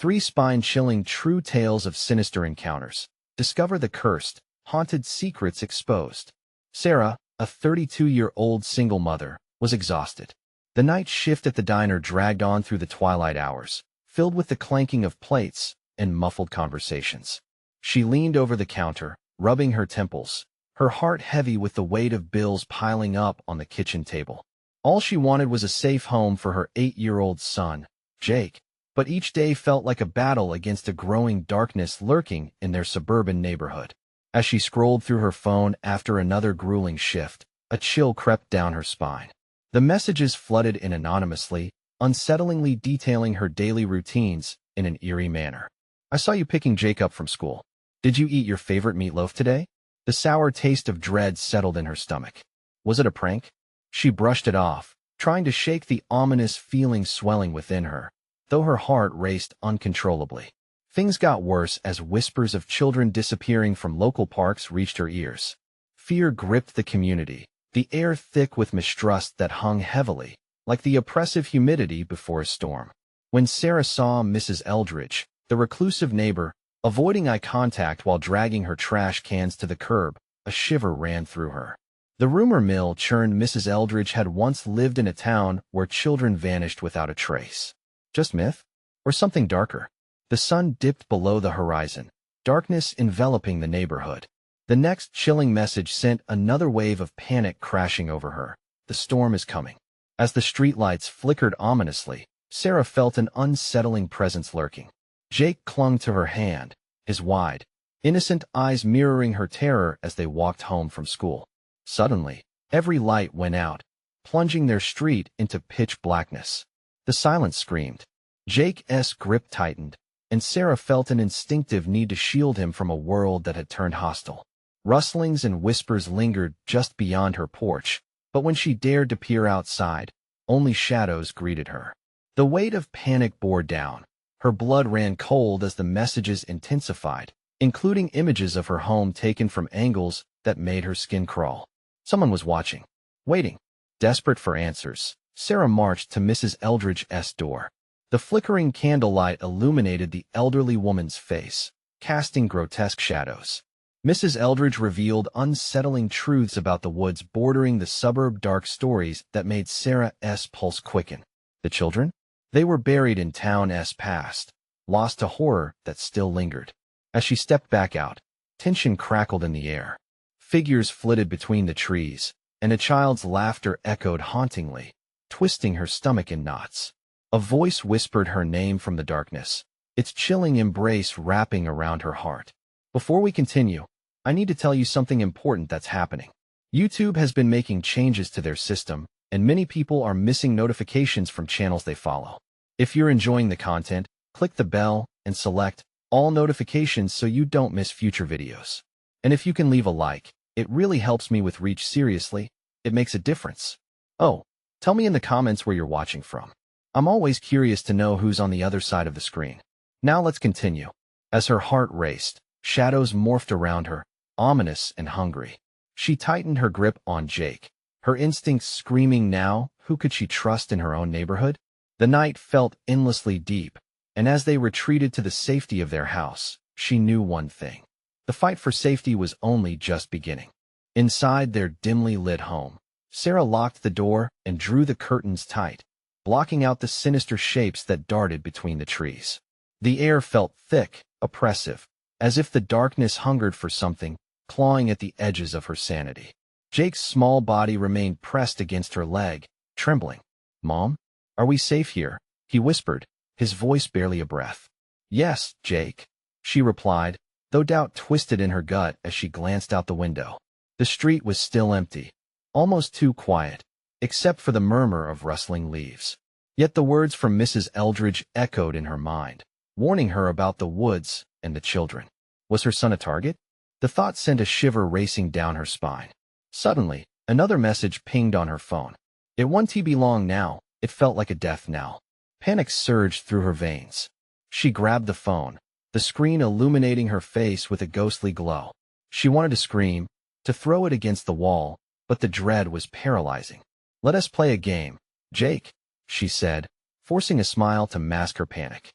3 spine-chilling true tales of sinister encounters. Discover the cursed, haunted secrets exposed. Sarah, a 32-year-old single mother, was exhausted. The night shift at the diner dragged on through the twilight hours, filled with the clanking of plates and muffled conversations. She leaned over the counter, rubbing her temples, her heart heavy with the weight of bills piling up on the kitchen table. All she wanted was a safe home for her 8-year-old son, Jake, but each day felt like a battle against a growing darkness lurking in their suburban neighborhood. As she scrolled through her phone after another grueling shift, a chill crept down her spine. The messages flooded in anonymously, unsettlingly detailing her daily routines in an eerie manner. I saw you picking Jake up from school. Did you eat your favorite meatloaf today? The sour taste of dread settled in her stomach. Was it a prank? She brushed it off, trying to shake the ominous feeling swelling within her, though her heart raced uncontrollably. Things got worse as whispers of children disappearing from local parks reached her ears. Fear gripped the community, the air thick with mistrust that hung heavily, like the oppressive humidity before a storm. When Sarah saw Mrs. Eldridge, the reclusive neighbor, avoiding eye contact while dragging her trash cans to the curb, a shiver ran through her. The rumor mill churned. Mrs. Eldridge had once lived in a town where children vanished without a trace. Just myth? Or something darker? The sun dipped below the horizon, darkness enveloping the neighborhood. The next chilling message sent another wave of panic crashing over her. The storm is coming. As the streetlights flickered ominously, Sarah felt an unsettling presence lurking. Jake clung to her hand, his wide, innocent eyes mirroring her terror as they walked home from school. Suddenly, every light went out, plunging their street into pitch blackness. The silence screamed. Jake's grip tightened, and Sarah felt an instinctive need to shield him from a world that had turned hostile. Rustlings and whispers lingered just beyond her porch, but when she dared to peer outside, only shadows greeted her. The weight of panic bore down. Her blood ran cold as the messages intensified, including images of her home taken from angles that made her skin crawl. Someone was watching, waiting. Desperate for answers, Sarah marched to Mrs. Eldridge's door. The flickering candlelight illuminated the elderly woman's face, casting grotesque shadows. Mrs. Eldridge revealed unsettling truths about the woods bordering the suburb, dark stories that made Sarah's pulse quicken. The children? They were buried in town's past, lost to horror that still lingered. As she stepped back out, tension crackled in the air. Figures flitted between the trees, and a child's laughter echoed hauntingly, twisting her stomach in knots. A voice whispered her name from the darkness, its chilling embrace wrapping around her heart. Before we continue, I need to tell you something important that's happening. YouTube has been making changes to their system, and many people are missing notifications from channels they follow. If you're enjoying the content, click the bell and select all notifications so you don't miss future videos. And if you can leave a like, it really helps me with reach. Seriously, it makes a difference. Oh, tell me in the comments where you're watching from. I'm always curious to know who's on the other side of the screen. Now let's continue. As her heart raced, shadows morphed around her, ominous and hungry. She tightened her grip on Jake, her instincts screaming now, who could she trust in her own neighborhood? The night felt endlessly deep, and as they retreated to the safety of their house, she knew one thing. The fight for safety was only just beginning. Inside their dimly lit home, Sarah locked the door and drew the curtains tight, blocking out the sinister shapes that darted between the trees. The air felt thick, oppressive, as if the darkness hungered for something, clawing at the edges of her sanity. Jake's small body remained pressed against her leg, trembling. "Mom? Are we safe here?" he whispered, his voice barely a breath. "Yes, Jake," she replied, though doubt twisted in her gut as she glanced out the window. The street was still empty, almost too quiet, except for the murmur of rustling leaves. Yet the words from Mrs. Eldridge echoed in her mind, warning her about the woods and the children. Was her son a target? The thought sent a shiver racing down her spine. Suddenly, another message pinged on her phone. It won't be long now. It felt like a death knell. Panic surged through her veins. She grabbed the phone, the screen illuminating her face with a ghostly glow. She wanted to scream, to throw it against the wall, but the dread was paralyzing. "Let us play a game, Jake," she said, forcing a smile to mask her panic.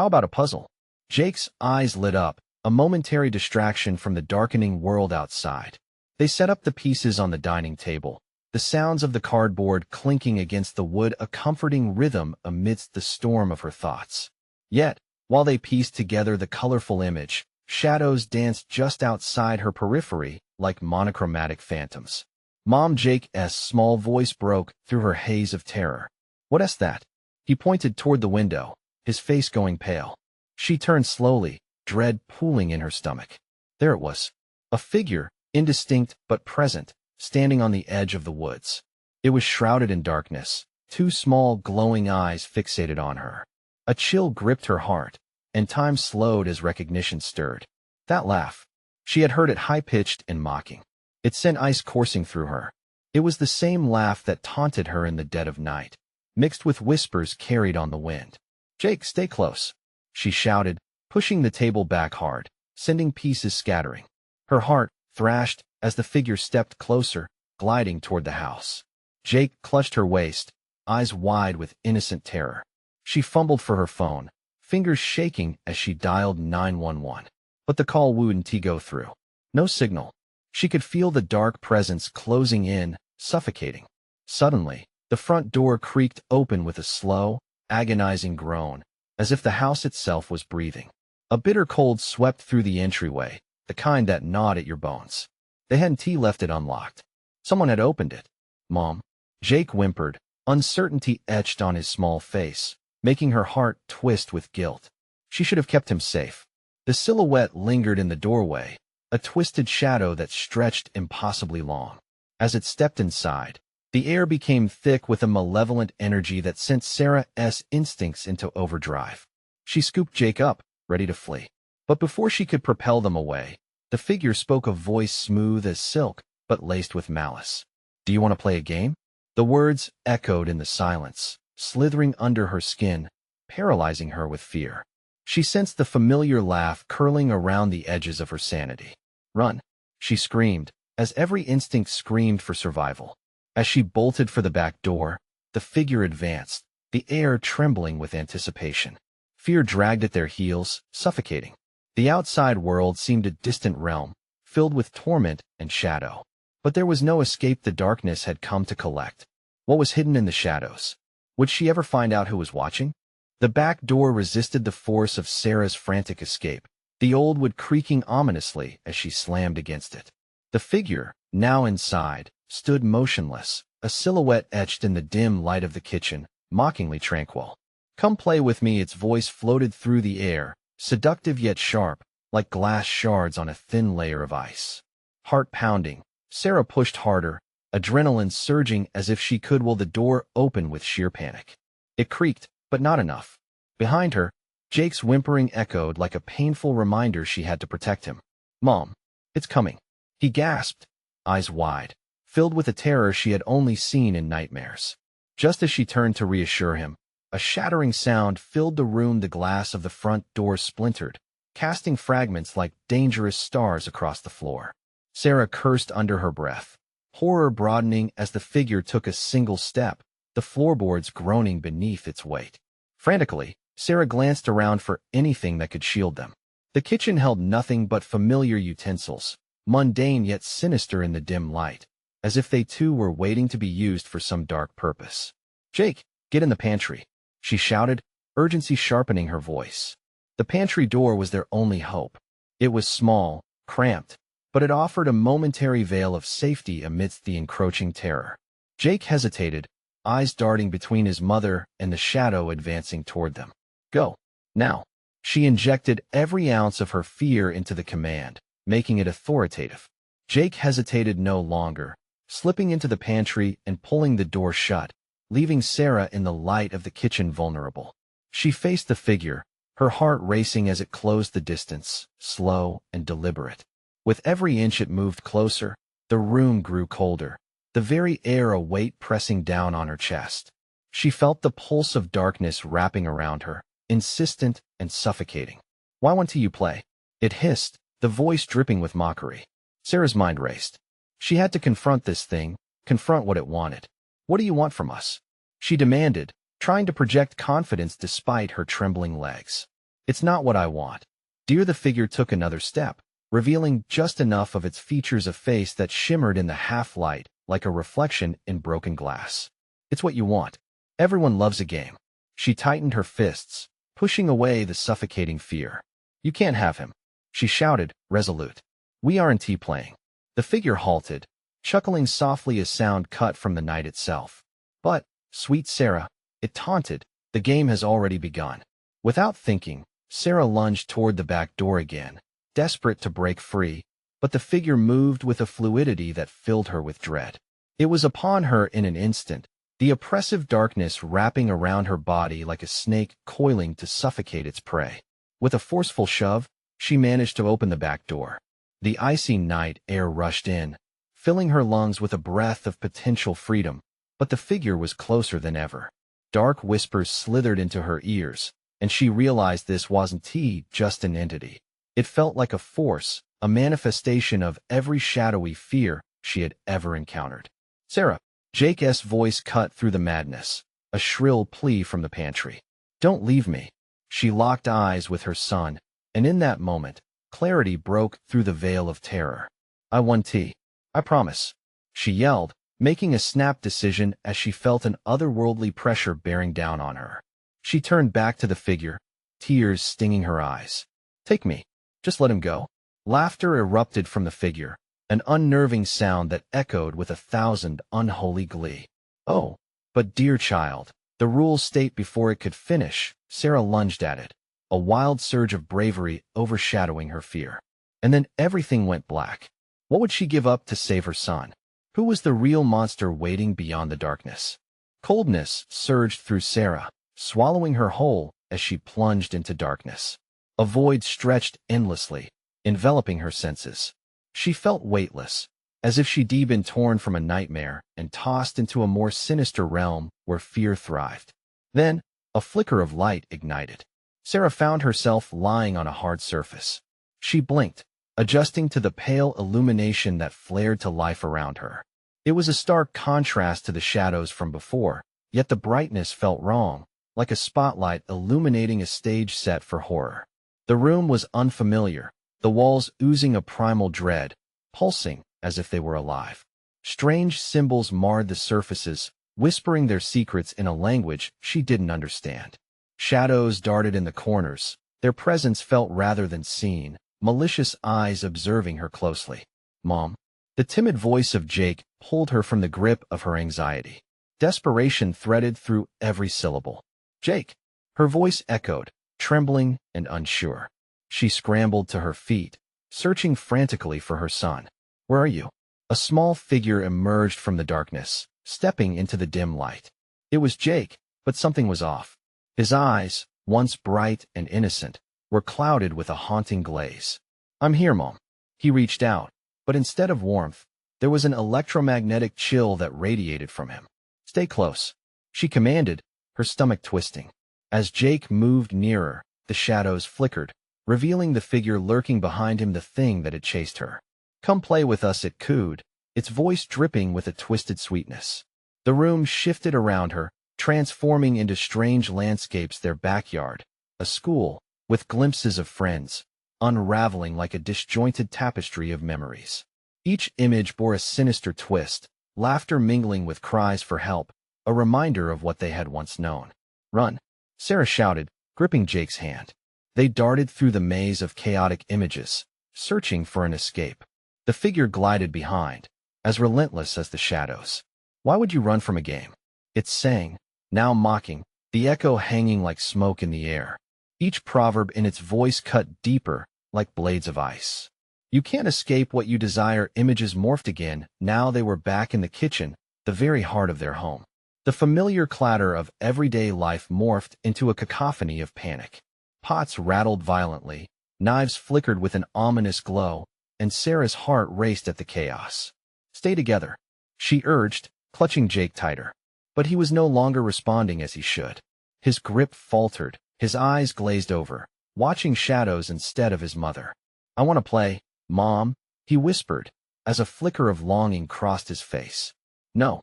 How about a puzzle? Jake's eyes lit up, a momentary distraction from the darkening world outside. They set up the pieces on the dining table, the sounds of the cardboard clinking against the wood a comforting rhythm amidst the storm of her thoughts. Yet, while they pieced together the colorful image, shadows danced just outside her periphery like monochromatic phantoms. Mom Jake's small voice broke through her haze of terror. "What's that?" He pointed toward the window, his face going pale. She turned slowly, dread pooling in her stomach. There it was. A figure, indistinct but present, standing on the edge of the woods. It was shrouded in darkness, two small glowing eyes fixated on her. A chill gripped her heart, and time slowed as recognition stirred. That laugh. She had heard it high-pitched and mocking. It sent ice coursing through her. It was the same laugh that taunted her in the dead of night, mixed with whispers carried on the wind. "Jake, stay close," she shouted, pushing the table back hard, sending pieces scattering. Her heart thrashed as the figure stepped closer, gliding toward the house. Jake clutched her waist, eyes wide with innocent terror. She fumbled for her phone, fingers shaking as she dialed 911. But the call wouldn't go through. No signal. She could feel the dark presence closing in, suffocating. Suddenly, the front door creaked open with a slow, agonizing groan, as if the house itself was breathing. A bitter cold swept through the entryway, the kind that gnawed at your bones. They hadn't left it unlocked. Someone had opened it. "Mom," Jake whimpered, uncertainty etched on his small face, making her heart twist with guilt. She should have kept him safe. The silhouette lingered in the doorway, a twisted shadow that stretched impossibly long. As it stepped inside, the air became thick with a malevolent energy that sent Sarah's instincts into overdrive. She scooped Jake up, ready to flee. But before she could propel them away, the figure spoke, a voice smooth as silk, but laced with malice. "Do you want to play a game?" The words echoed in the silence, slithering under her skin, paralyzing her with fear. She sensed the familiar laugh curling around the edges of her sanity. "Run!" she screamed, as every instinct screamed for survival. As she bolted for the back door, the figure advanced, the air trembling with anticipation. Fear dragged at their heels, suffocating. The outside world seemed a distant realm, filled with torment and shadow. But there was no escape the darkness had come to collect. What was hidden in the shadows? Would she ever find out who was watching? The back door resisted the force of Sarah's frantic escape, the old wood creaking ominously as she slammed against it. The figure, now inside, stood motionless, a silhouette etched in the dim light of the kitchen, mockingly tranquil. "Come play with me," its voice floated through the air, seductive yet sharp, like glass shards on a thin layer of ice. Heart pounding, Sarah pushed harder, adrenaline surging as if she could will the door open with sheer panic. It creaked, but not enough. Behind her, Jake's whimpering echoed like a painful reminder she had to protect him. "Mom, it's coming," he gasped, eyes wide, filled with a terror she had only seen in nightmares. Just as she turned to reassure him, a shattering sound filled the room. The glass of the front door splintered, casting fragments like dangerous stars across the floor. Sarah cursed under her breath, horror broadening as the figure took a single step, the floorboards groaning beneath its weight. Frantically, Sarah glanced around for anything that could shield them. The kitchen held nothing but familiar utensils, mundane yet sinister in the dim light, as if they too were waiting to be used for some dark purpose. "Jake, get in the pantry," she shouted, urgency sharpening her voice. The pantry door was their only hope. It was small, cramped, but it offered a momentary veil of safety amidst the encroaching terror. Jake hesitated, eyes darting between his mother and the shadow advancing toward them. "Go. Now." She injected every ounce of her fear into the command, making it authoritative. Jake hesitated no longer, slipping into the pantry and pulling the door shut, leaving Sarah in the light of the kitchen vulnerable. She faced the figure, her heart racing as it closed the distance, slow and deliberate. With every inch it moved closer, the room grew colder, the very air a weight pressing down on her chest. She felt the pulse of darkness wrapping around her, insistent and suffocating. "Why won't you play?" it hissed, the voice dripping with mockery. Sarah's mind raced. She had to confront this thing, confront what it wanted. "What do you want from us?" she demanded, trying to project confidence despite her trembling legs. It's not what I want. Dear, the figure took another step, revealing just enough of its features of face that shimmered in the half-light like a reflection in broken glass. It's what you want. Everyone loves a game. She tightened her fists, pushing away the suffocating fear. You can't have him, she shouted, resolute. We aren't playing. The figure halted, chuckling softly as sound cut from the night itself. But, sweet Sarah, it taunted, the game has already begun. Without thinking, Sarah lunged toward the back door again, desperate to break free, but the figure moved with a fluidity that filled her with dread. It was upon her in an instant, the oppressive darkness wrapping around her body like a snake coiling to suffocate its prey. With a forceful shove, she managed to open the back door. The icy night air rushed in, filling her lungs with a breath of potential freedom, but the figure was closer than ever. Dark whispers slithered into her ears, and she realized this wasn't just an entity. It felt like a force, a manifestation of every shadowy fear she had ever encountered. Sarah, Jake's voice cut through the madness, a shrill plea from the pantry. Don't leave me. She locked eyes with her son, and in that moment, clarity broke through the veil of terror. I want tea. I promise, she yelled, making a snap decision as she felt an otherworldly pressure bearing down on her. She turned back to the figure, tears stinging her eyes. Take me. Just let him go. Laughter erupted from the figure, an unnerving sound that echoed with 1,000 unholy glee. Oh, but dear child, the rules state before it could finish. Sarah lunged at it, a wild surge of bravery overshadowing her fear. And then everything went black. What would she give up to save her son? Who was the real monster waiting beyond the darkness? Coldness surged through Sarah, swallowing her whole as she plunged into darkness. A void stretched endlessly, enveloping her senses. She felt weightless, as if she'd been torn from a nightmare and tossed into a more sinister realm where fear thrived. Then, a flicker of light ignited. Sarah found herself lying on a hard surface. She blinked, adjusting to the pale illumination that flared to life around her. It was a stark contrast to the shadows from before, yet the brightness felt wrong, like a spotlight illuminating a stage set for horror. The room was unfamiliar, the walls oozing a primal dread, pulsing as if they were alive. Strange symbols marred the surfaces, whispering their secrets in a language she didn't understand. Shadows darted in the corners, their presence felt rather than seen, malicious eyes observing her closely. Mom. The timid voice of Jake pulled her from the grip of her anxiety. Desperation threaded through every syllable. Jake. Her voice echoed, trembling and unsure. She scrambled to her feet, searching frantically for her son. Where are you? A small figure emerged from the darkness, stepping into the dim light. It was Jake, but something was off. His eyes, once bright and innocent, were clouded with a haunting glaze. I'm here, Mom. He reached out, but instead of warmth, there was an electromagnetic chill that radiated from him. Stay close, she commanded, her stomach twisting. As Jake moved nearer, the shadows flickered, revealing the figure lurking behind him, the thing that had chased her. Come play with us, it cooed, its voice dripping with a twisted sweetness. The room shifted around her, transforming into strange landscapes, their backyard, a school, with glimpses of friends, unraveling like a disjointed tapestry of memories. Each image bore a sinister twist, laughter mingling with cries for help, a reminder of what they had once known. Run, Sarah shouted, gripping Jake's hand. They darted through the maze of chaotic images, searching for an escape. The figure glided behind, as relentless as the shadows. Why would you run from a game? It sang, now mocking, the echo hanging like smoke in the air. Each proverb in its voice cut deeper, like blades of ice. You can't escape what you desire. Images morphed again. Now they were back in the kitchen, the very heart of their home. The familiar clatter of everyday life morphed into a cacophony of panic. Pots rattled violently, knives flickered with an ominous glow, and Sarah's heart raced at the chaos. Stay together, she urged, clutching Jake tighter. But he was no longer responding as he should. His grip faltered, his eyes glazed over, watching shadows instead of his mother. I want to play, Mom, he whispered, as a flicker of longing crossed his face. No,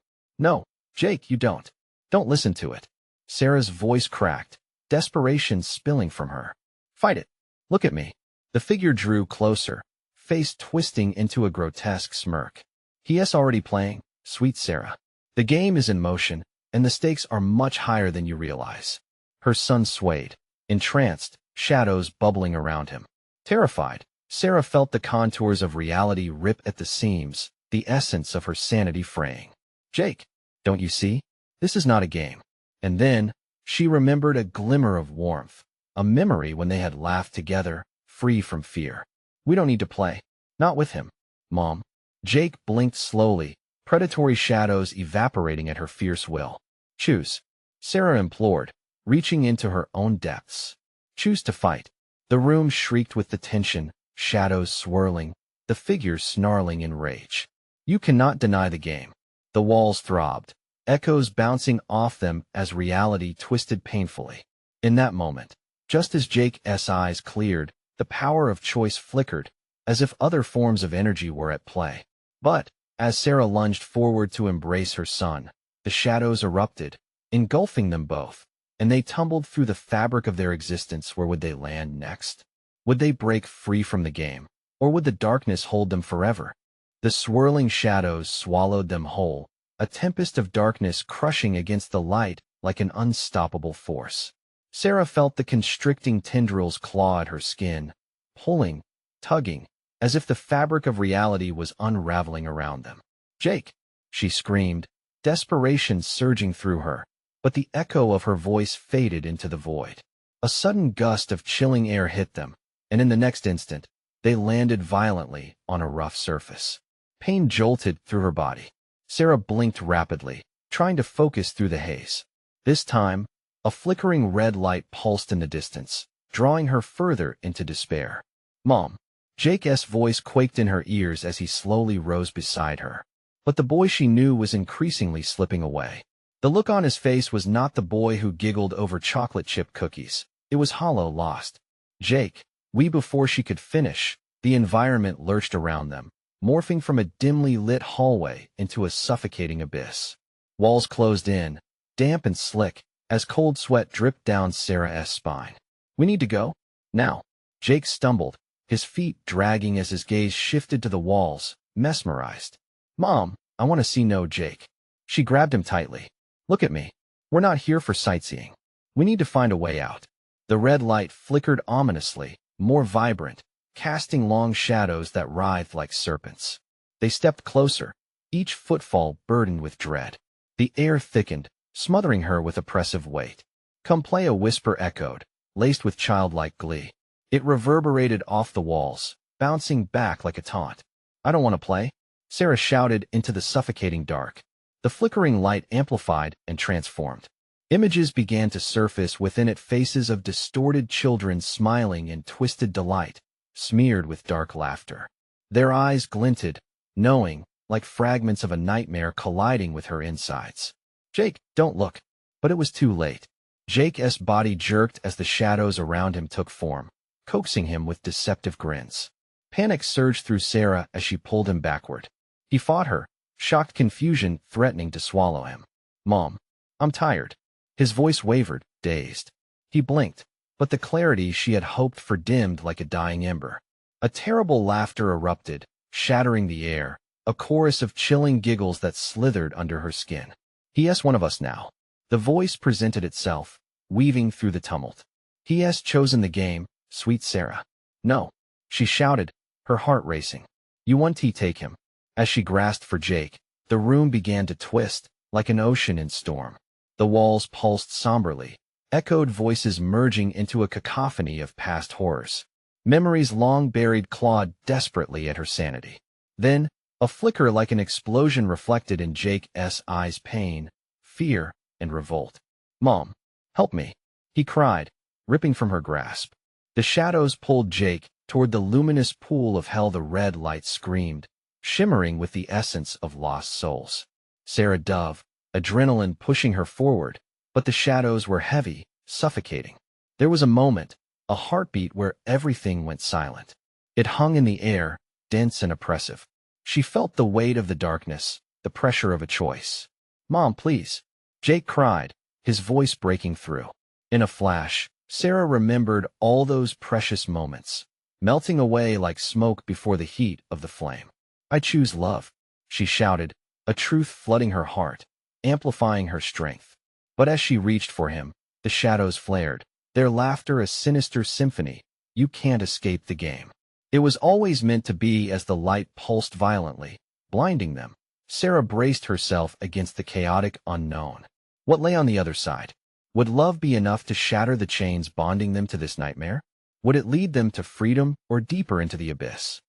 Jake, you don't. Don't listen to it. Sarah's voice cracked, desperation spilling from her. Fight it. Look at me. The figure drew closer, face twisting into a grotesque smirk. He is already playing, sweet Sarah. The game is in motion, and the stakes are much higher than you realize. Her son swayed, entranced, shadows bubbling around him. Terrified, Sarah felt the contours of reality rip at the seams, the essence of her sanity fraying. Jake, don't you see? This is not a game. And then, she remembered a glimmer of warmth, a memory when they had laughed together, free from fear. We don't need to play. Not with him, Mom. Jake blinked slowly, predatory shadows evaporating at her fierce will. Choose, Sarah implored, reaching into her own depths. Choose to fight. The room shrieked with the tension, shadows swirling, the figures snarling in rage. You cannot deny the game. The walls throbbed, echoes bouncing off them as reality twisted painfully. In that moment, just as Jake's eyes cleared, the power of choice flickered, as if other forms of energy were at play. But, as Sarah lunged forward to embrace her son, the shadows erupted, engulfing them both, and they tumbled through the fabric of their existence. Where would they land next? Would they break free from the game, or would the darkness hold them forever? The swirling shadows swallowed them whole, a tempest of darkness crushing against the light like an unstoppable force. Sarah felt the constricting tendrils claw at her skin, pulling, tugging, as if the fabric of reality was unraveling around them. Jake, she screamed, desperation surging through her, but the echo of her voice faded into the void. A sudden gust of chilling air hit them, and in the next instant, they landed violently on a rough surface. Pain jolted through her body. Sarah blinked rapidly, trying to focus through the haze. This time, a flickering red light pulsed in the distance, drawing her further into despair. Mom. Jake's voice quaked in her ears as he slowly rose beside her. But the boy she knew was increasingly slipping away. The look on his face was not the boy who giggled over chocolate chip cookies. It was hollow, lost. Jake, before she could finish, the environment lurched around them, morphing from a dimly lit hallway into a suffocating abyss. Walls closed in, damp and slick, as cold sweat dripped down Sarah's spine. We need to go? Now. Jake stumbled, his feet dragging as his gaze shifted to the walls, mesmerized. Mom, I want to see no Jake. She grabbed him tightly. Look at me. We're not here for sightseeing. We need to find a way out. The red light flickered ominously, more vibrant, casting long shadows that writhed like serpents. They stepped closer, each footfall burdened with dread. The air thickened, smothering her with oppressive weight. Come play, a whisper echoed, laced with childlike glee. It reverberated off the walls, bouncing back like a taunt. I don't want to play, Sarah shouted into the suffocating dark. The flickering light amplified and transformed. Images began to surface within it, faces of distorted children smiling in twisted delight, smeared with dark laughter. Their eyes glinted, knowing, like fragments of a nightmare colliding with her insides. Jake, don't look. But it was too late. Jake's body jerked as the shadows around him took form, coaxing him with deceptive grins. Panic surged through Sarah as she pulled him backward. He fought her, shocked confusion threatening to swallow him. Mom, I'm tired. His voice wavered, dazed. He blinked, but the clarity she had hoped for dimmed like a dying ember. A terrible laughter erupted, shattering the air, a chorus of chilling giggles that slithered under her skin. He has one of us now. The voice presented itself, weaving through the tumult. He has chosen the game, sweet Sarah. No, she shouted, her heart racing. You want to take him. As she grasped for Jake, the room began to twist, like an ocean in storm. The walls pulsed somberly, echoed voices merging into a cacophony of past horrors. Memories long buried clawed desperately at her sanity. Then, a flicker like an explosion reflected in Jake's eyes, pain, fear, and revolt. Mom, help me, he cried, ripping from her grasp. The shadows pulled Jake toward the luminous pool of hell. The red light screamed, shimmering with the essence of lost souls. Sarah dove, adrenaline pushing her forward, but the shadows were heavy, suffocating. There was a moment, a heartbeat where everything went silent. It hung in the air, dense and oppressive. She felt the weight of the darkness, the pressure of a choice. Mom, please, Jake cried, his voice breaking through. In a flash, Sarah remembered all those precious moments, melting away like smoke before the heat of the flame. "I choose love," she shouted, a truth flooding her heart, amplifying her strength. But as she reached for him, the shadows flared, their laughter a sinister symphony. You can't escape the game. It was always meant to be. As the light pulsed violently, blinding them, Sarah braced herself against the chaotic unknown. What lay on the other side? Would love be enough to shatter the chains bonding them to this nightmare? Would it lead them to freedom or deeper into the abyss?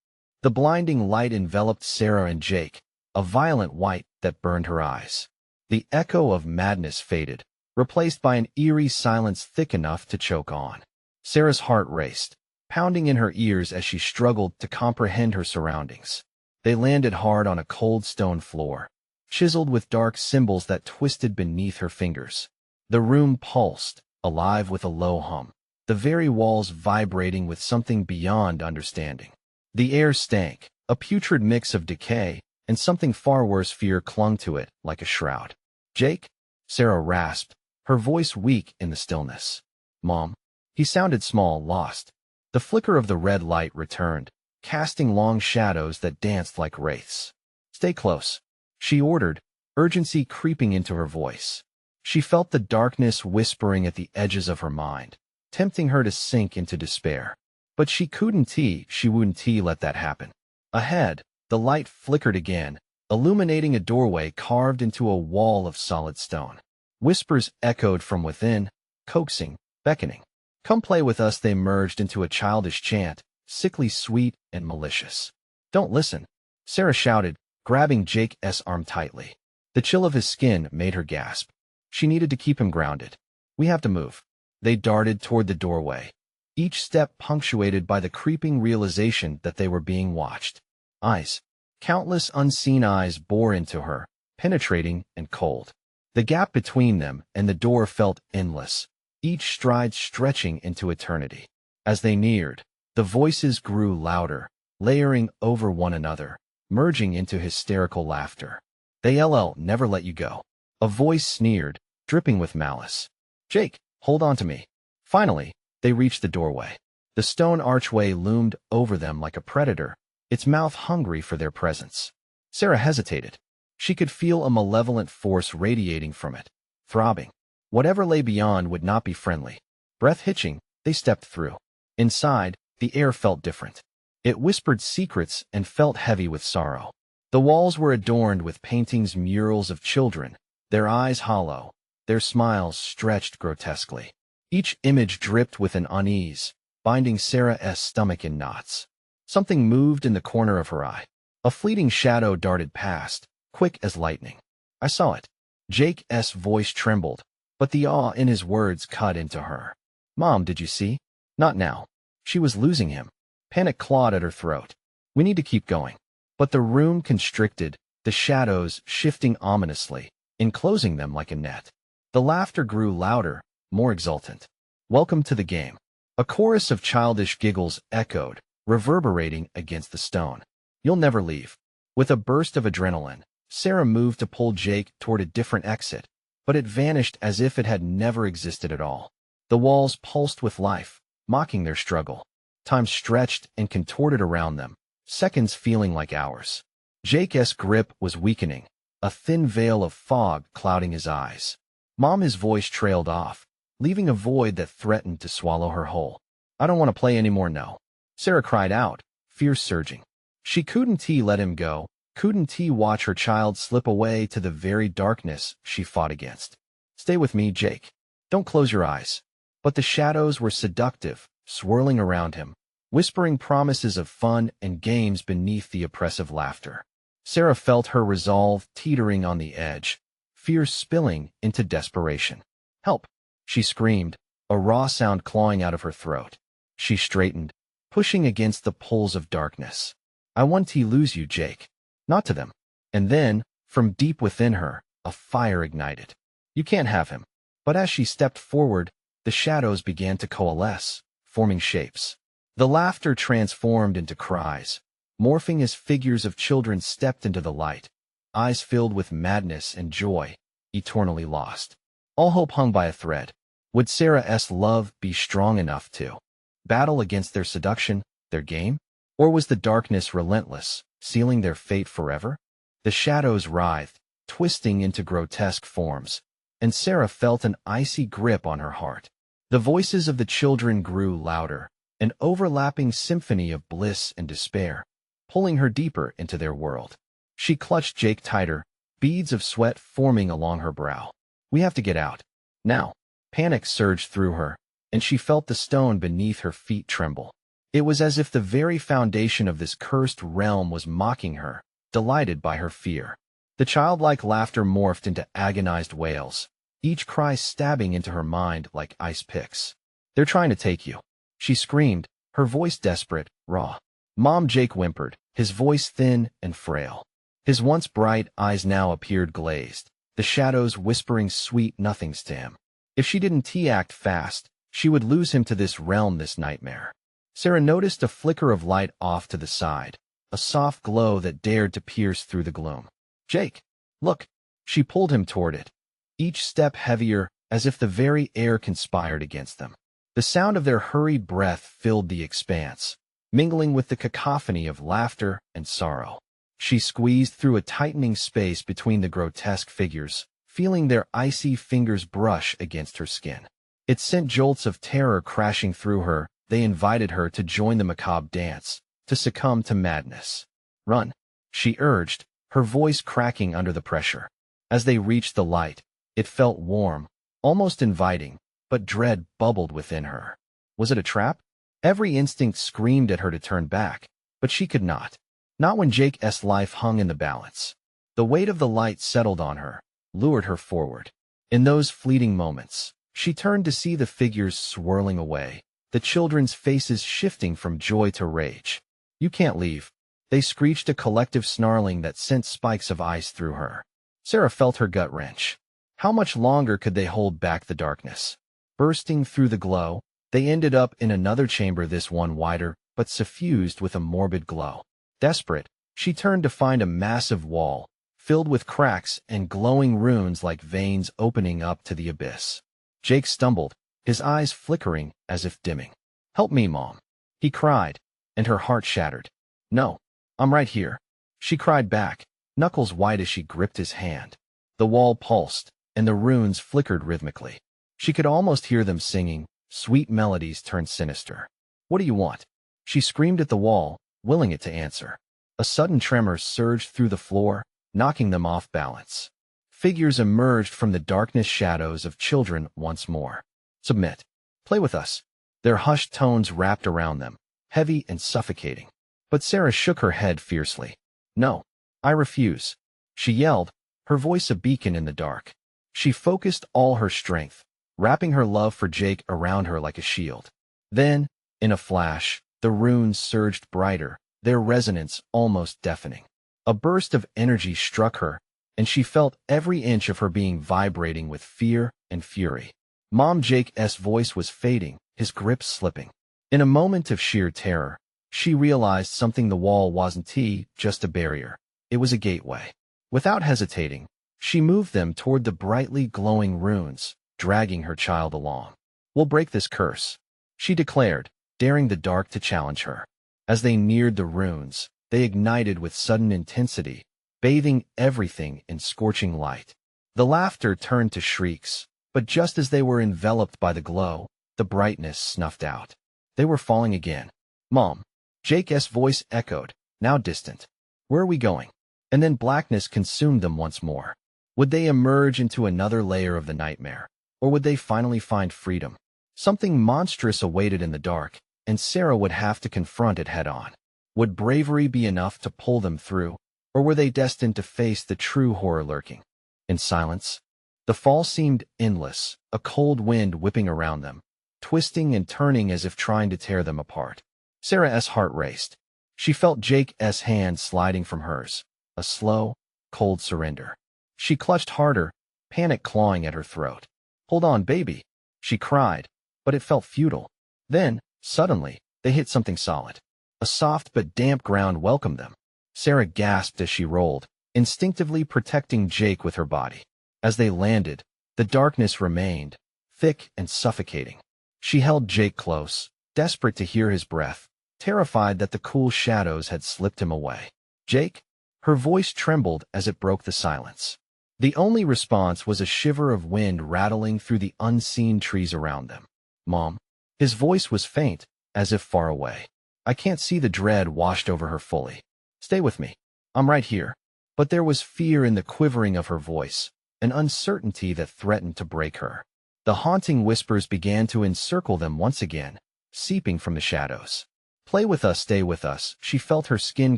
The blinding light enveloped Sarah and Jake, a violent white that burned her eyes. The echo of madness faded, replaced by an eerie silence thick enough to choke on. Sarah's heart raced, pounding in her ears as she struggled to comprehend her surroundings. They landed hard on a cold stone floor, chiseled with dark symbols that twisted beneath her fingers. The room pulsed, alive with a low hum, the very walls vibrating with something beyond understanding. The air stank, a putrid mix of decay, and something far worse, fear clung to it like a shroud. "Jake?" Sarah rasped, her voice weak in the stillness. "Mom?" He sounded small, lost. The flicker of the red light returned, casting long shadows that danced like wraiths. "Stay close," she ordered, urgency creeping into her voice. She felt the darkness whispering at the edges of her mind, tempting her to sink into despair. But she wouldn't let that happen. Ahead, the light flickered again, illuminating a doorway carved into a wall of solid stone. Whispers echoed from within, coaxing, beckoning. "Come play with us." They merged into a childish chant, sickly sweet and malicious. "Don't listen," Sarah shouted, grabbing Jake's arm tightly. The chill of his skin made her gasp. She needed to keep him grounded. "We have to move." They darted toward the doorway, each step punctuated by the creeping realization that they were being watched. Eyes, countless unseen eyes, bore into her, penetrating and cold. The gap between them and the door felt endless, each stride stretching into eternity. As they neared, the voices grew louder, layering over one another, merging into hysterical laughter. "They'll never let you go," a voice sneered, dripping with malice. "Jake, hold on to me." Finally, they reached the doorway. The stone archway loomed over them like a predator, its mouth hungry for their presence. Sarah hesitated. She could feel a malevolent force radiating from it, throbbing. Whatever lay beyond would not be friendly. Breath hitching, they stepped through. Inside, the air felt different. It whispered secrets and felt heavy with sorrow. The walls were adorned with paintings, murals of children, their eyes hollow, their smiles stretched grotesquely. Each image dripped with an unease, binding Sarah's stomach in knots. Something moved in the corner of her eye. A fleeting shadow darted past, quick as lightning. "I saw it." Jake's voice trembled, but the awe in his words cut into her. "Mom, did you see?" "Not now." She was losing him. Panic clawed at her throat. "We need to keep going." But the room constricted, the shadows shifting ominously, enclosing them like a net. The laughter grew louder, more exultant. "Welcome to the game." A chorus of childish giggles echoed, reverberating against the stone. "You'll never leave." With a burst of adrenaline, Sarah moved to pull Jake toward a different exit, but it vanished as if it had never existed at all. The walls pulsed with life, mocking their struggle. Time stretched and contorted around them, seconds feeling like hours. Jake's grip was weakening, a thin veil of fog clouding his eyes. "Mom," his voice trailed off, leaving a void that threatened to swallow her whole. "I don't want to play anymore, no." Sarah cried out, fear surging. She couldn't let him go, couldn't watch her child slip away to the very darkness she fought against. "Stay with me, Jake. Don't close your eyes." But the shadows were seductive, swirling around him, whispering promises of fun and games beneath the oppressive laughter. Sarah felt her resolve teetering on the edge, fear spilling into desperation. "Help!" she screamed, a raw sound clawing out of her throat. She straightened, pushing against the pulls of darkness. "I want to lose you, Jake." "Not to them." And then, from deep within her, a fire ignited. "You can't have him." But as she stepped forward, the shadows began to coalesce, forming shapes. The laughter transformed into cries, morphing as figures of children stepped into the light, eyes filled with madness and joy, eternally lost. All hope hung by a thread. Would Sarah's love be strong enough to battle against their seduction, their game? Or was the darkness relentless, sealing their fate forever? The shadows writhed, twisting into grotesque forms, and Sarah felt an icy grip on her heart. The voices of the children grew louder, an overlapping symphony of bliss and despair, pulling her deeper into their world. She clutched Jake tighter, beads of sweat forming along her brow. We have to get out. Now. Panic surged through her, and she felt the stone beneath her feet tremble. It was as if the very foundation of this cursed realm was mocking her, delighted by her fear. The childlike laughter morphed into agonized wails, each cry stabbing into her mind like ice picks. They're trying to take you. She screamed, her voice desperate, raw. Mom, Jake whimpered, his voice thin and frail. His once bright eyes now appeared glazed, the shadows whispering sweet nothings to him. If she didn't act fast, she would lose him to this realm, this nightmare. Sarah noticed a flicker of light off to the side, a soft glow that dared to pierce through the gloom. Jake, look! She pulled him toward it, each step heavier, as if the very air conspired against them. The sound of their hurried breath filled the expanse, mingling with the cacophony of laughter and sorrow. She squeezed through a tightening space between the grotesque figures, feeling their icy fingers brush against her skin. It sent jolts of terror crashing through her. They invited her to join the macabre dance, to succumb to madness. Run, she urged, her voice cracking under the pressure. As they reached the light, it felt warm, almost inviting, but dread bubbled within her. Was it a trap? Every instinct screamed at her to turn back, but she could not. Not when Jake's life hung in the balance. The weight of the light settled on her, lured her forward. In those fleeting moments, she turned to see the figures swirling away, the children's faces shifting from joy to rage. You can't leave. They screeched, a collective snarling that sent spikes of ice through her. Sarah felt her gut wrench. How much longer could they hold back the darkness? Bursting through the glow, they ended up in another chamber, this one wider, but suffused with a morbid glow. Desperate, she turned to find a massive wall, filled with cracks and glowing runes like veins opening up to the abyss. Jake stumbled, his eyes flickering as if dimming. Help me, Mom, he cried, and her heart shattered. No, I'm right here, she cried back, knuckles white as she gripped his hand. The wall pulsed, and the runes flickered rhythmically. She could almost hear them singing, sweet melodies turned sinister. What do you want? She screamed at the wall, willing it to answer. A sudden tremor surged through the floor, knocking them off balance. Figures emerged from the darkness, shadows of children once more. Submit. Play with us. Their hushed tones wrapped around them, heavy and suffocating. But Sarah shook her head fiercely. No, I refuse, she yelled, her voice a beacon in the dark. She focused all her strength, wrapping her love for Jake around her like a shield. Then, in a flash, the runes surged brighter, their resonance almost deafening. A burst of energy struck her, and she felt every inch of her being vibrating with fear and fury. Mom, Jake's voice was fading, his grip slipping. In a moment of sheer terror, she realized something. The wall wasn't just a barrier. It was a gateway. Without hesitating, she moved them toward the brightly glowing runes, dragging her child along. We'll break this curse, she declared, daring the dark to challenge her. As they neared the runes, they ignited with sudden intensity, bathing everything in scorching light. The laughter turned to shrieks, but just as they were enveloped by the glow, the brightness snuffed out. They were falling again. Mom, Jake's voice echoed, now distant. Where are we going? And then blackness consumed them once more. Would they emerge into another layer of the nightmare, or would they finally find freedom? Something monstrous awaited in the dark, and Sarah would have to confront it head-on. Would bravery be enough to pull them through, or were they destined to face the true horror lurking? In silence, the fall seemed endless, a cold wind whipping around them, twisting and turning as if trying to tear them apart. Sarah's heart raced. She felt Jake's hand sliding from hers, a slow, cold surrender. She clutched harder, panic clawing at her throat. Hold on, baby, she cried, but it felt futile. Then, suddenly, they hit something solid. A soft but damp ground welcomed them. Sarah gasped as she rolled, instinctively protecting Jake with her body. As they landed, the darkness remained, thick and suffocating. She held Jake close, desperate to hear his breath, terrified that the cool shadows had slipped him away. "Jake?" Her voice trembled as it broke the silence. The only response was a shiver of wind rattling through the unseen trees around them. "Mom?" His voice was faint, as if far away. I can't see the dread washed over her fully. "Stay with me. I'm right here." But there was fear in the quivering of her voice, an uncertainty that threatened to break her. The haunting whispers began to encircle them once again, seeping from the shadows. "Play with us, stay with us." She felt her skin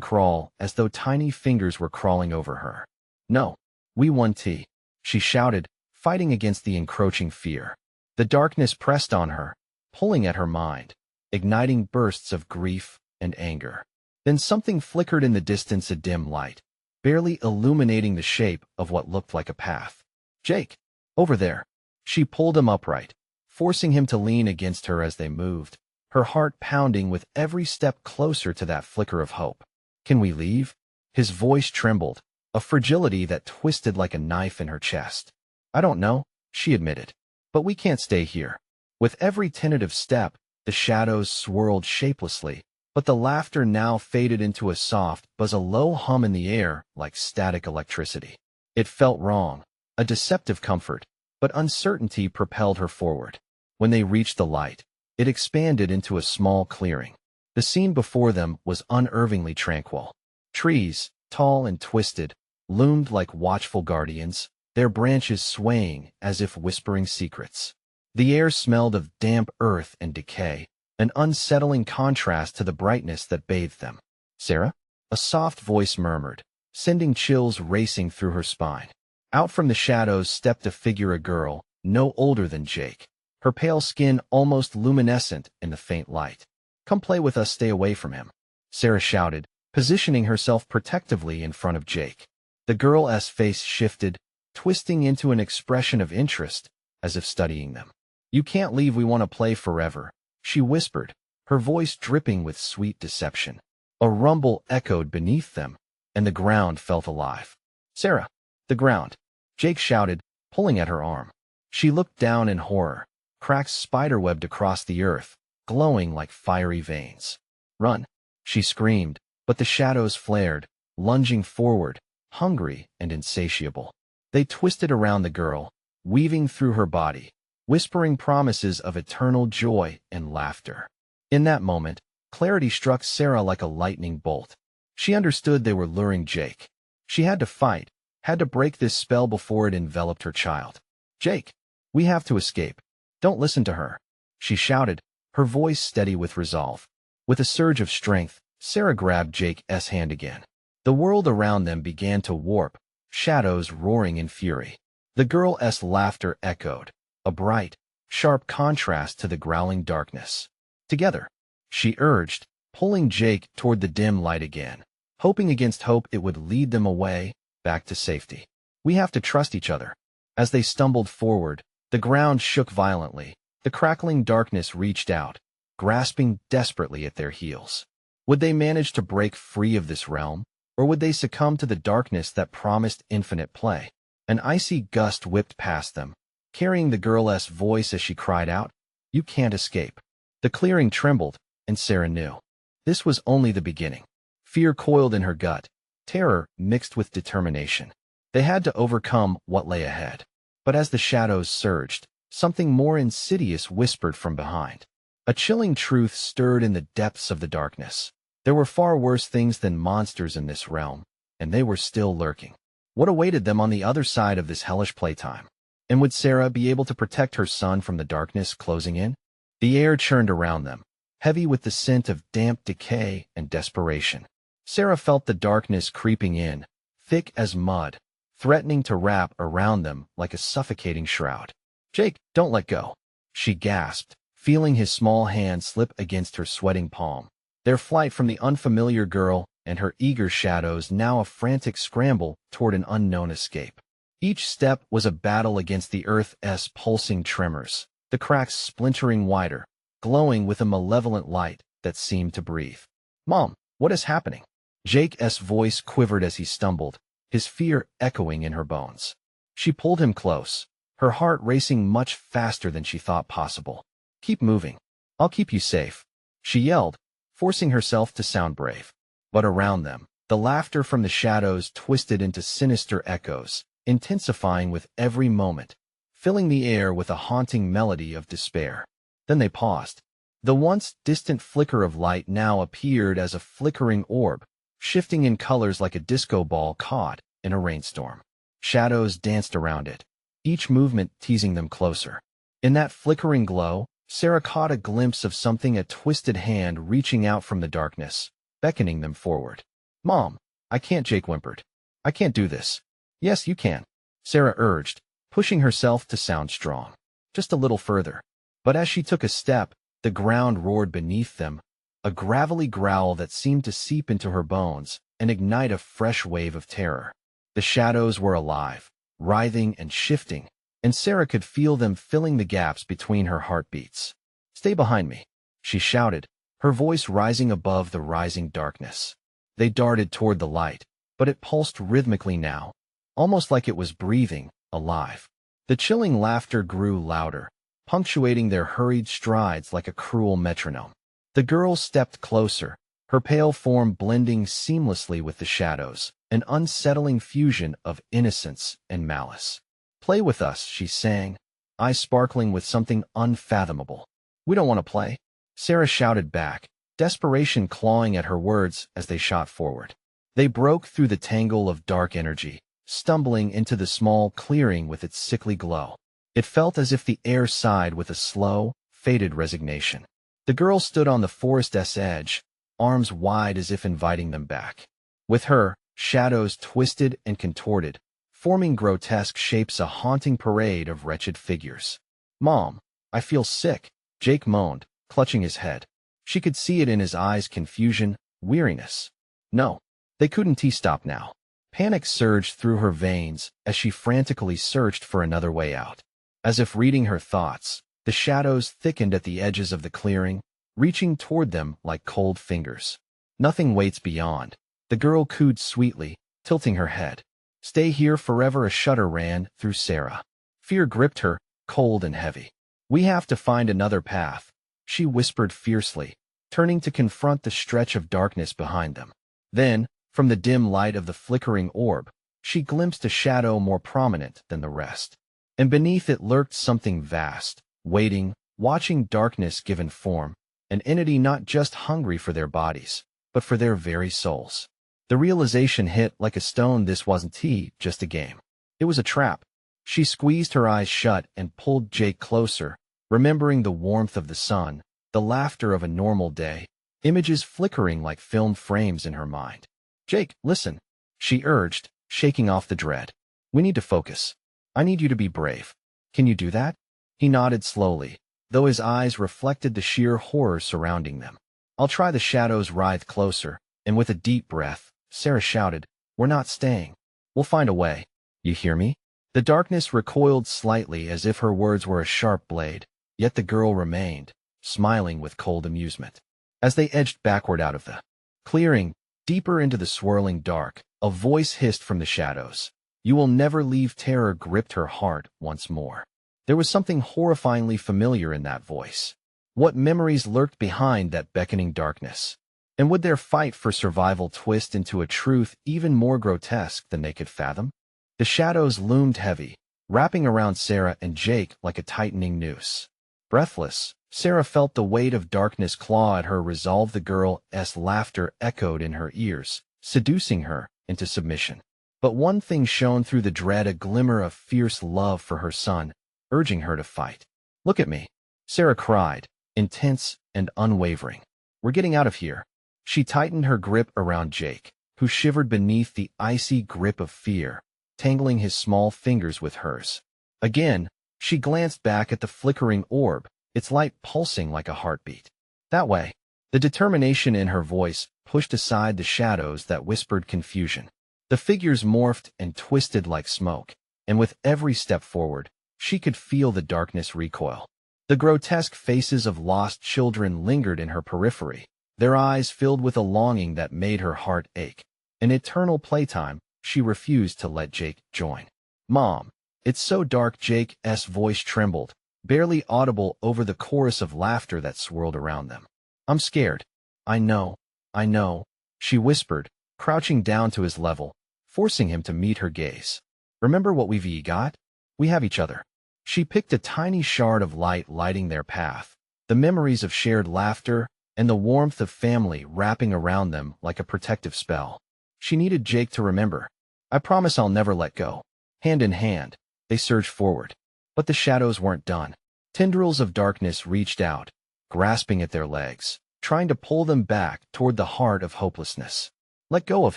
crawl as though tiny fingers were crawling over her. "No. We want tea," she shouted, fighting against the encroaching fear. The darkness pressed on her, pulling at her mind, igniting bursts of grief and anger. Then something flickered in the distance, a dim light, barely illuminating the shape of what looked like a path. "Jake! Over there!" She pulled him upright, forcing him to lean against her as they moved, her heart pounding with every step closer to that flicker of hope. "Can we leave?" His voice trembled, a fragility that twisted like a knife in her chest. "I don't know," she admitted, "but we can't stay here." With every tentative step, the shadows swirled shapelessly, but the laughter now faded into a soft buzz, a low hum in the air like static electricity. It felt wrong, a deceptive comfort, but uncertainty propelled her forward. When they reached the light, it expanded into a small clearing. The scene before them was unervingly tranquil. Trees, tall and twisted, loomed like watchful guardians, their branches swaying as if whispering secrets. The air smelled of damp earth and decay, an unsettling contrast to the brightness that bathed them. "Sarah?" A soft voice murmured, sending chills racing through her spine. Out from the shadows stepped a figure, a girl, no older than Jake, her pale skin almost luminescent in the faint light. "Come play with us, stay away from him," Sarah shouted, positioning herself protectively in front of Jake. The girl's face shifted, twisting into an expression of interest, as if studying them. "You can't leave, we want to play forever," she whispered, her voice dripping with sweet deception. A rumble echoed beneath them, and the ground felt alive. "Sarah!" "The ground!" Jake shouted, pulling at her arm. She looked down in horror, cracks spiderwebbed across the earth, glowing like fiery veins. "Run!" she screamed, but the shadows flared, lunging forward, hungry and insatiable. They twisted around the girl, weaving through her body, whispering promises of eternal joy and laughter. In that moment, clarity struck Sarah like a lightning bolt. She understood they were luring Jake. She had to fight, had to break this spell before it enveloped her child. "Jake, we have to escape. Don't listen to her," she shouted, her voice steady with resolve. With a surge of strength, Sarah grabbed Jake's hand again. The world around them began to warp, shadows roaring in fury. The girl's laughter echoed, a bright, sharp contrast to the growling darkness. "Together," she urged, pulling Jake toward the dim light again, hoping against hope it would lead them away, back to safety. "We have to trust each other." As they stumbled forward, the ground shook violently. The crackling darkness reached out, grasping desperately at their heels. Would they manage to break free of this realm, or would they succumb to the darkness that promised infinite play? An icy gust whipped past them, carrying the girl's voice as she cried out, "You can't escape." The clearing trembled, and Sarah knew. This was only the beginning. Fear coiled in her gut, terror mixed with determination. They had to overcome what lay ahead. But as the shadows surged, something more insidious whispered from behind. A chilling truth stirred in the depths of the darkness. There were far worse things than monsters in this realm, and they were still lurking. What awaited them on the other side of this hellish playtime? And would Sarah be able to protect her son from the darkness closing in? The air churned around them, heavy with the scent of damp decay and desperation. Sarah felt the darkness creeping in, thick as mud, threatening to wrap around them like a suffocating shroud. "Jake, don't let go," she gasped, feeling his small hand slip against her sweating palm. Their flight from the unfamiliar girl and her eager shadows now a frantic scramble toward an unknown escape. Each step was a battle against the earth's pulsing tremors, the cracks splintering wider, glowing with a malevolent light that seemed to breathe. "Mom, what is happening?" Jake's voice quivered as he stumbled, his fear echoing in her bones. She pulled him close, her heart racing much faster than she thought possible. "Keep moving. I'll keep you safe," she yelled, forcing herself to sound brave. But around them, the laughter from the shadows twisted into sinister echoes, intensifying with every moment, filling the air with a haunting melody of despair. Then they paused. The once distant flicker of light now appeared as a flickering orb, shifting in colors like a disco ball caught in a rainstorm. Shadows danced around it, each movement teasing them closer. In that flickering glow, Sarah caught a glimpse of something, a twisted hand reaching out from the darkness, beckoning them forward. "Mom, I can't," Jake whimpered. "I can't do this." "Yes, you can," Sarah urged, pushing herself to sound strong. "Just a little further." But as she took a step, the ground roared beneath them, a gravelly growl that seemed to seep into her bones and ignite a fresh wave of terror. The shadows were alive, writhing and shifting, and Sarah could feel them filling the gaps between her heartbeats. "Stay behind me," she shouted, her voice rising above the rising darkness. They darted toward the light, but it pulsed rhythmically now, almost like it was breathing, alive. The chilling laughter grew louder, punctuating their hurried strides like a cruel metronome. The girl stepped closer, her pale form blending seamlessly with the shadows, an unsettling fusion of innocence and malice. "Play with us," she sang, eyes sparkling with something unfathomable. "We don't want to play," Sarah shouted back, desperation clawing at her words as they shot forward. They broke through the tangle of dark energy, stumbling into the small clearing with its sickly glow. It felt as if the air sighed with a slow, fated resignation. The girl stood on the forest's edge, arms wide as if inviting them back. With her, shadows twisted and contorted, forming grotesque shapes, a haunting parade of wretched figures. "Mom, I feel sick," Jake moaned, clutching his head. She could see it in his eyes, confusion, weariness. No, they couldn't. Stop now. Panic surged through her veins as she frantically searched for another way out. As if reading her thoughts, the shadows thickened at the edges of the clearing, reaching toward them like cold fingers. "Nothing waits beyond," the girl cooed sweetly, tilting her head. "Stay here forever." A shudder ran through Sarah. Fear gripped her, cold and heavy. "We have to find another path," she whispered fiercely, turning to confront the stretch of darkness behind them. Then, from the dim light of the flickering orb, she glimpsed a shadow more prominent than the rest. And beneath it lurked something vast, waiting, watching darkness given form, an entity not just hungry for their bodies, but for their very souls. The realization hit like a stone. This wasn't just a game. It was a trap. She squeezed her eyes shut and pulled Jake closer, remembering the warmth of the sun, the laughter of a normal day, images flickering like film frames in her mind. "Jake, listen," she urged, shaking off the dread. "We need to focus. I need you to be brave. Can you do that?" He nodded slowly, though his eyes reflected the sheer horror surrounding them. "I'll try." The shadows writhed closer, and with a deep breath, Sarah shouted, "We're not staying. We'll find a way. You hear me?" The darkness recoiled slightly as if her words were a sharp blade, yet the girl remained, smiling with cold amusement. As they edged backward out of the clearing, deeper into the swirling dark, a voice hissed from the shadows. "You will never leave." Terror gripped her heart once more. There was something horrifyingly familiar in that voice. What memories lurked behind that beckoning darkness? And would their fight for survival twist into a truth even more grotesque than they could fathom? The shadows loomed heavy, wrapping around Sarah and Jake like a tightening noose. Breathless, Sarah felt the weight of darkness claw at her resolve. The girl's laughter echoed in her ears, seducing her into submission. But one thing shone through the dread, a glimmer of fierce love for her son, urging her to fight. "Look at me," Sarah cried, intense and unwavering. "We're getting out of here." She tightened her grip around Jake, who shivered beneath the icy grip of fear, tangling his small fingers with hers. Again, she glanced back at the flickering orb, its light pulsing like a heartbeat. "That way." The determination in her voice pushed aside the shadows that whispered confusion. The figures morphed and twisted like smoke, and with every step forward, she could feel the darkness recoil. The grotesque faces of lost children lingered in her periphery, their eyes filled with a longing that made her heart ache. An eternal playtime, she refused to let Jake join. "Mom," It's so dark. Jake's voice trembled, barely audible over the chorus of laughter that swirled around them. I'm scared. I know. I know, she whispered, crouching down to his level, forcing him to meet her gaze. Remember what we've got? We have each other. She picked a tiny shard of light, lighting their path, the memories of shared laughter and the warmth of family wrapping around them like a protective spell. She needed Jake to remember. I promise I'll never let go. Hand in hand, they surged forward. But the shadows weren't done. Tendrils of darkness reached out, grasping at their legs, trying to pull them back toward the heart of hopelessness. Let go of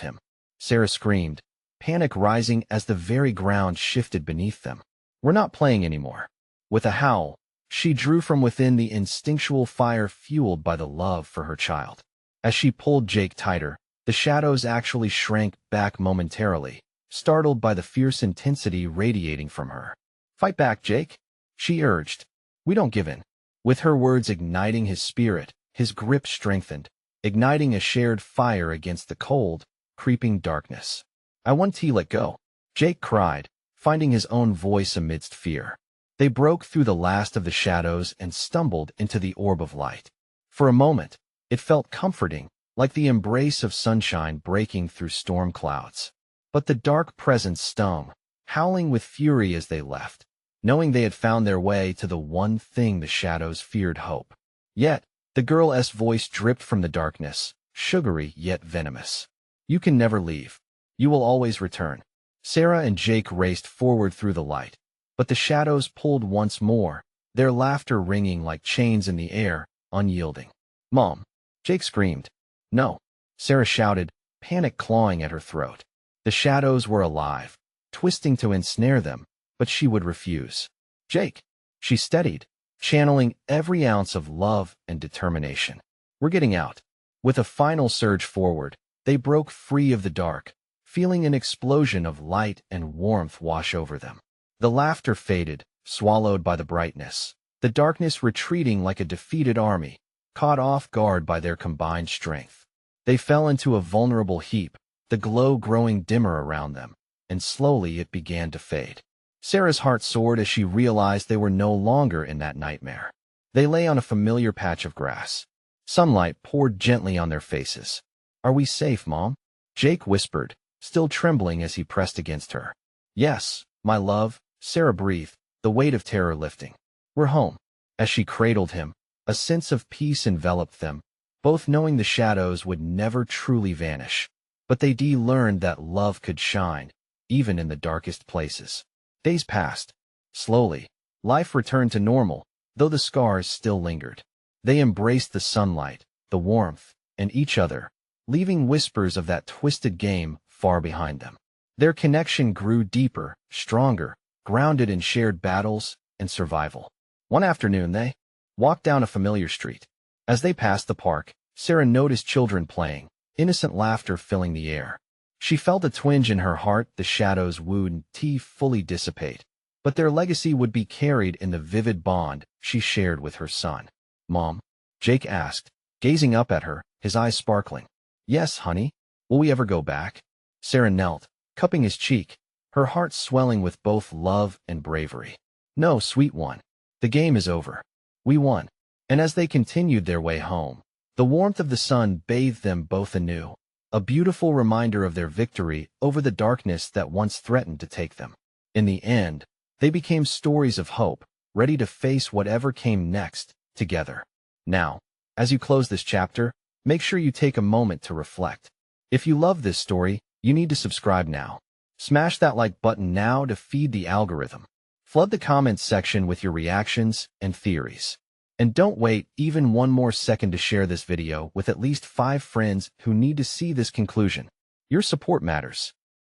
him, Sarah screamed, panic rising as the very ground shifted beneath them. We're not playing anymore. With a howl, she drew from within the instinctual fire fueled by the love for her child. As she pulled Jake tighter, the shadows actually shrank back momentarily, startled by the fierce intensity radiating from her. Fight back, Jake, she urged. We don't give in. With her words igniting his spirit, his grip strengthened, igniting a shared fire against the cold, creeping darkness. I want to let go, Jake cried, finding his own voice amidst fear. They broke through the last of the shadows and stumbled into the orb of light. For a moment, it felt comforting, like the embrace of sunshine breaking through storm clouds. But the dark presence stung, howling with fury as they left, knowing they had found their way to the one thing the shadows feared: hope. Yet, the girl's voice dripped from the darkness, sugary yet venomous. You can never leave. You will always return. Sarah and Jake raced forward through the light, but the shadows pulled once more, their laughter ringing like chains in the air, unyielding. Mom, Jake screamed. No, Sarah shouted, panic clawing at her throat. The shadows were alive, twisting to ensnare them, but she would refuse. Jake, she steadied, channeling every ounce of love and determination. We're getting out. With a final surge forward, they broke free of the dark, feeling an explosion of light and warmth wash over them. The laughter faded, swallowed by the brightness, the darkness retreating like a defeated army, caught off guard by their combined strength. They fell into a vulnerable heap, the glow growing dimmer around them, and slowly it began to fade. Sarah's heart soared as she realized they were no longer in that nightmare. They lay on a familiar patch of grass. Sunlight poured gently on their faces. Are we safe, Mom? Jake whispered, still trembling as he pressed against her. Yes, my love, Sarah breathed, the weight of terror lifting. We're home. As she cradled him, a sense of peace enveloped them, both knowing the shadows would never truly vanish. But they learned that love could shine, even in the darkest places. Days passed. Slowly, life returned to normal, though the scars still lingered. They embraced the sunlight, the warmth, and each other, leaving whispers of that twisted game far behind them. Their connection grew deeper, stronger, grounded in shared battles and survival. One afternoon they walked down a familiar street. As they passed the park, Sarah noticed children playing, innocent laughter filling the air. She felt a twinge in her heart. The shadows would fully dissipate, but their legacy would be carried in the vivid bond she shared with her son. Mom, Jake asked, gazing up at her, his eyes sparkling. Yes, honey. Will we ever go back? Sarah knelt, cupping his cheek, her heart swelling with both love and bravery. No, sweet one. The game is over. We won. And as they continued their way home, the warmth of the sun bathed them both anew, a beautiful reminder of their victory over the darkness that once threatened to take them. In the end, they became stories of hope, ready to face whatever came next, together. Now, as you close this chapter, make sure you take a moment to reflect. If you love this story, you need to subscribe now. Smash that like button now to feed the algorithm. Flood the comments section with your reactions and theories. And don't wait even one more second to share this video with at least 5 friends who need to see this conclusion. Your support matters.